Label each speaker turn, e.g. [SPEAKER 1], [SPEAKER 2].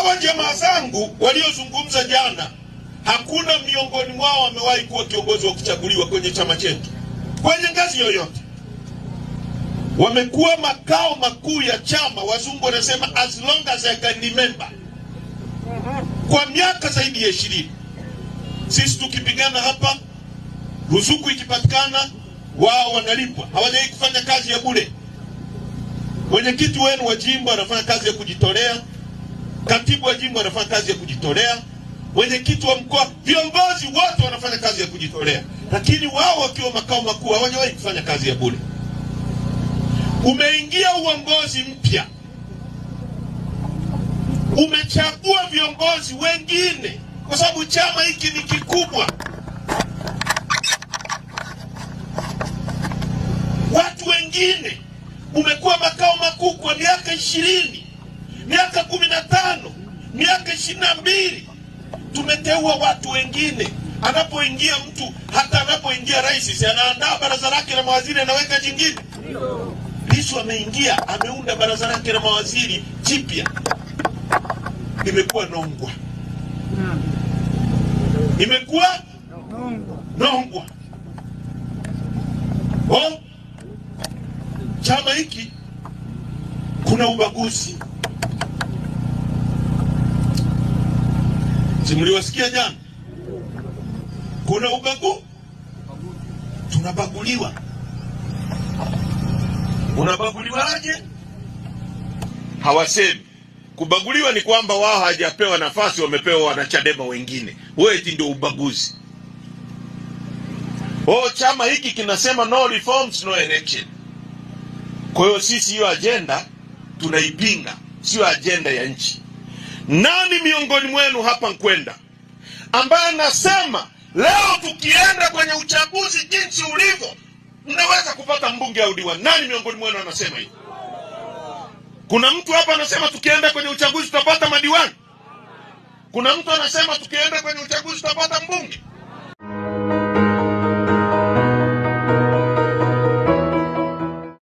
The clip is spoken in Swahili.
[SPEAKER 1] Hawa jamaa zangu waliozungumza jana, hakuna miongoni mwao wamewahi kuwa kiongozi wa kuchaguliwa kwenye chama chetu kwenye ngazi yoyote. Wamekuwa makao makuu ya chama, wazungu wanasema as long as I can remember, kwa miaka zaidi ya 20. Sisi tukipigana hapa, ruzuku ikipatikana, wao wanalipwa. Hawajawahi kufanya kazi ya bure. Mwenyekiti wenu wa jimbo anafanya kazi ya kujitolea, katibu wa jimbo anafanya kazi ya kujitolea, mwenyekiti wa mkoa, viongozi wote wanafanya kazi ya kujitolea, lakini wao wakiwa makao makuu hawajawahi kufanya kazi ya bure. Umeingia uongozi mpya, umechagua viongozi wengine, kwa sababu chama hiki ni kikubwa. Watu wengine, umekuwa makao makuu kwa miaka 20, miaka 15, miaka 22. Tumeteua watu wengine. Anapoingia mtu, hata anapoingia rais, si anaandaa baraza lake la mawaziri, anaweka jingine. Lissu ameingia, ameunda baraza lake la mawaziri jipya. Imekuwa nongwa. Imekuwa nongwa. Chama hiki kuna ubaguzi. Simliwasikia jana? Kuna ubaguzi. Tunabaguliwa. Unabaguliwaje? Hawasemi. Kubaguliwa ni kwamba wao hawajapewa nafasi, wamepewa wanachadema wengine. Wewe eti ndio ubaguzi. Chama hiki kinasema no reforms, no election. Kwa hiyo sisi hiyo agenda tunaipinga, sio agenda ya nchi. Nani miongoni mwenu hapa Nkwenda ambaye anasema leo tukienda kwenye uchaguzi jinsi ulivyo mnaweza kupata mbunge au diwani? Nani miongoni mwenu anasema hivi? Kuna mtu hapa anasema tukienda kwenye uchaguzi tutapata madiwani? Kuna mtu anasema tukienda kwenye uchaguzi tutapata mbunge?